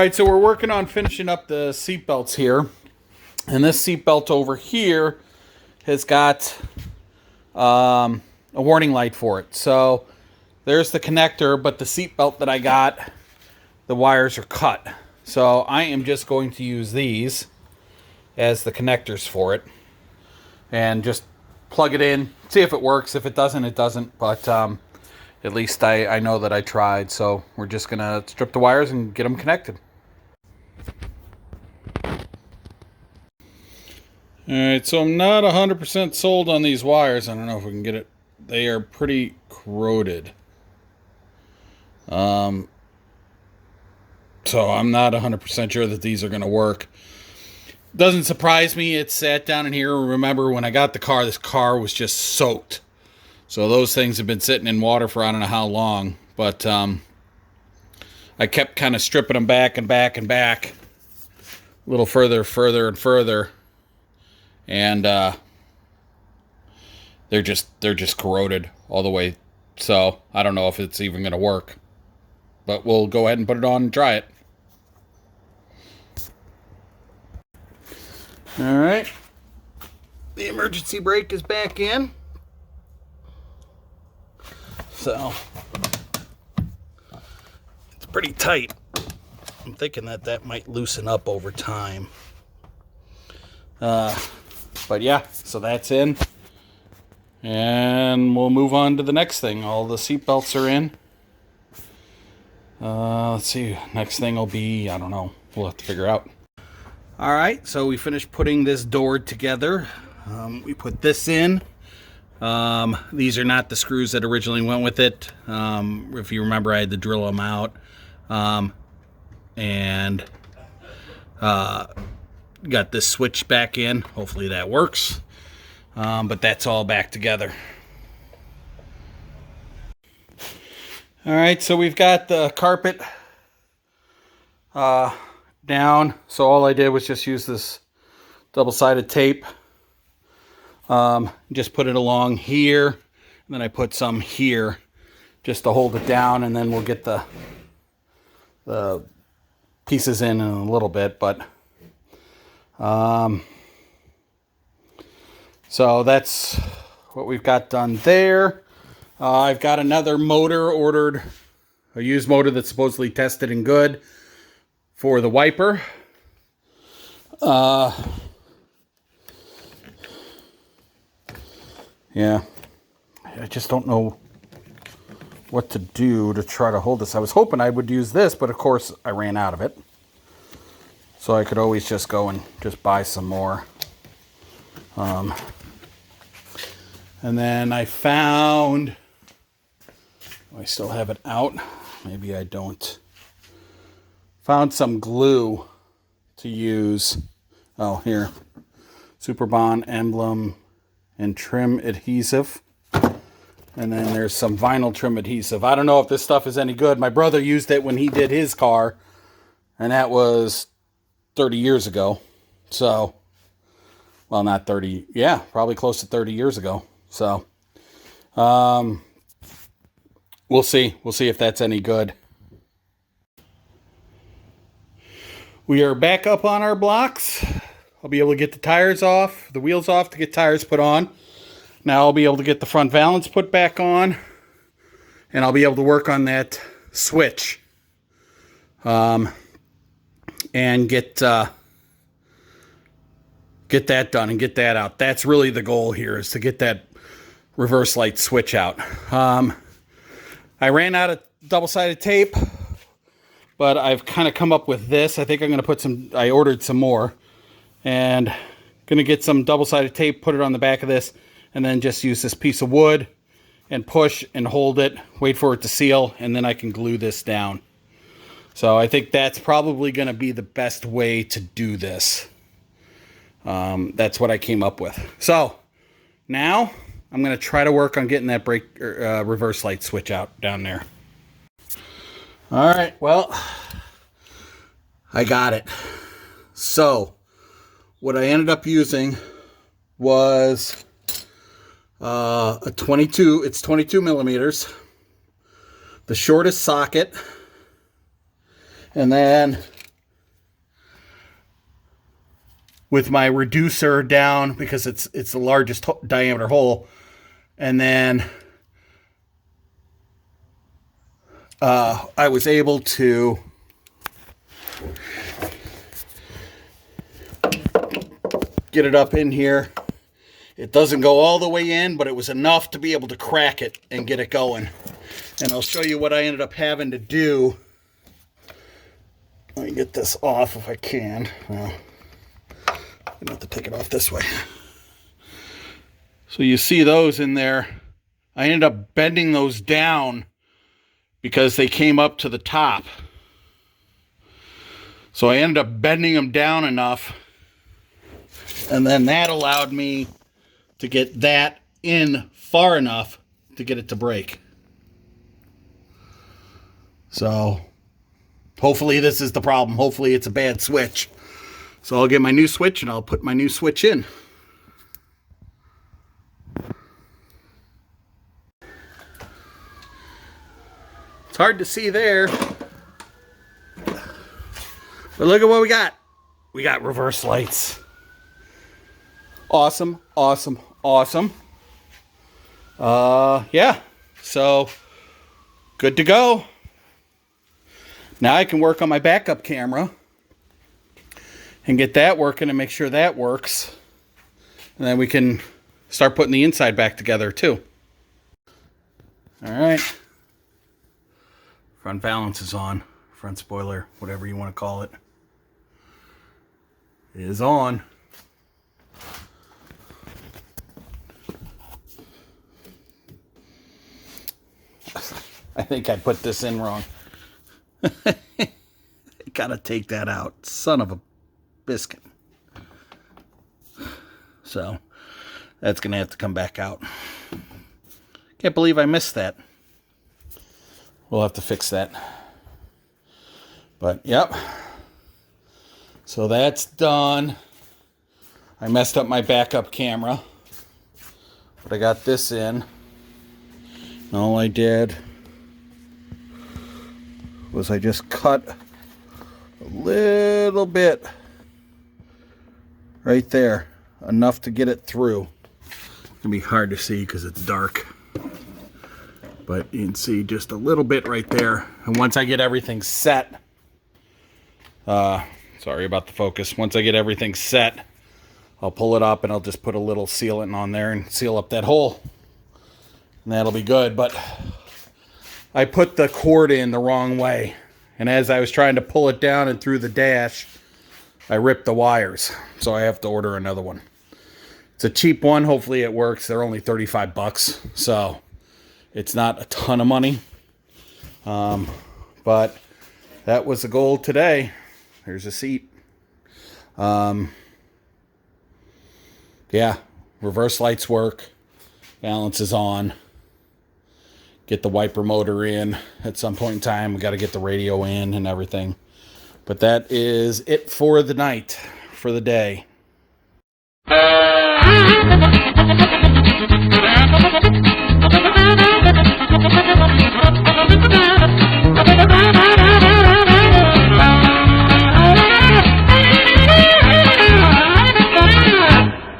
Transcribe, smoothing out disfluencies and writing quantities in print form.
right, so we're working on finishing up the seat belts here. And this seat belt over here has got a warning light for it. So there's the connector, but the seat belt that I got, the wires are cut. So I am just going to use these as the connectors for it. And just plug it in, see if it works. If it doesn't, it doesn't. But at least I know that I tried. So we're just going to strip the wires and get them connected. Alright, so I'm not 100% sold on these wires. I don't know if we can get it. They are pretty corroded. So I'm not 100% sure that these are going to work. Doesn't surprise me. It sat down in here. Remember, when I got the car, this car was just soaked. So those things have been sitting in water for I don't know how long. But I kept kind of stripping them back and back and back. A little further and further. And they're just corroded all the way. So I don't know if it's even going to work. But we'll go ahead and put it on and try it. Alright, the emergency brake is back in. So, it's pretty tight. I'm thinking that might loosen up over time. But yeah, so that's in. And we'll move on to the next thing. All the seat belts are in. Let's see, next thing will be, I don't know, we'll have to figure out. Alright, so we finished putting this door together. We put this in. These are not the screws that originally went with it. If you remember, I had to drill them out. And got this switch back in. Hopefully that works. But that's all back together. Alright, so we've got the carpet down. So all I did was just use this double-sided tape. Just put it along here. And then I put some here just to hold it down. And then we'll get the pieces in a little bit. But so that's what we've got done there. I've got another motor ordered, a used motor that's supposedly tested and good for the wiper. Yeah, I just don't know what to do to try to hold this. I was hoping I would use this, but of course I ran out of it. So I could always just go and just buy some more. And then I found, I still have it out. Maybe I don't. Found some glue to use. Oh, here. Super Bond emblem and trim adhesive. And then there's some vinyl trim adhesive. I don't know if this stuff is any good. My brother used it when he did his car. And that was 30 years ago. So, well, not 30. Yeah, probably close to 30 years ago. So, we'll see. We'll see if that's any good. We are back up on our blocks. I'll be able to get the tires off, the wheels off to get tires put on. Now I'll be able to get the front valance put back on. And I'll be able to work on that switch. And get that done and get that out. That's really the goal here, is to get that reverse light switch out. I ran out of double-sided tape, but I've kind of come up with this. I think I'm going to put some, I ordered some more, and going to get some double-sided tape, put it on the back of this, and then just use this piece of wood and push and hold it, wait for it to seal, and then I can glue this down. So I think that's probably going to be the best way to do this. That's what I came up with. So now I'm going to try to work on getting that brake reverse light switch out down there. All right, well, I got it. So what I ended up using was a 22, it's 22 millimeters, the shortest socket, and then with my reducer down because it's the largest diameter hole. And then I was able to get it up in here. It doesn't go all the way in, but it was enough to be able to crack it and get it going. And I'll show you what I ended up having to do. Let me get this off if I can. Well, I'm going to have to take it off this way. So you see those in there. I ended up bending those down because they came up to the top. So I ended up bending them down enough. And then that allowed me to get that in far enough to get it to break. So hopefully this is the problem. Hopefully it's a bad switch. So I'll get my new switch and I'll put my new switch in. It's hard to see there. But look at what we got. We got reverse lights. Awesome, awesome, awesome. Yeah, so good to go. Now I can work on my backup camera and get that working and make sure that works. And then we can start putting the inside back together too. All right. Front valance is on. Front spoiler, whatever you want to call it, is on. I think I put this in wrong. I gotta take that out. Son of a biscuit. So that's gonna have to come back out. Can't believe I missed that. We'll have to fix that. But yep. So that's done. I messed up my backup camera, but I got this in. And all I did was I just cut a little bit right there, enough to get it through. It's gonna be hard to see because it's dark, but you can see just a little bit right there. And once I get everything set, sorry about the focus. Once I get everything set, I'll pull it up and I'll just put a little sealant on there and seal up that hole. And that'll be good. But I put the cord in the wrong way. And as I was trying to pull it down and through the dash, I ripped the wires. So I have to order another one. It's a cheap one. Hopefully it works. They're only 35 bucks. So it's not a ton of money. But that was the goal today. There's a seat. Yeah, reverse lights work. Valance is on. Get the wiper motor in at some point in time. We got to get the radio in and everything. But that is it for the night, for the day.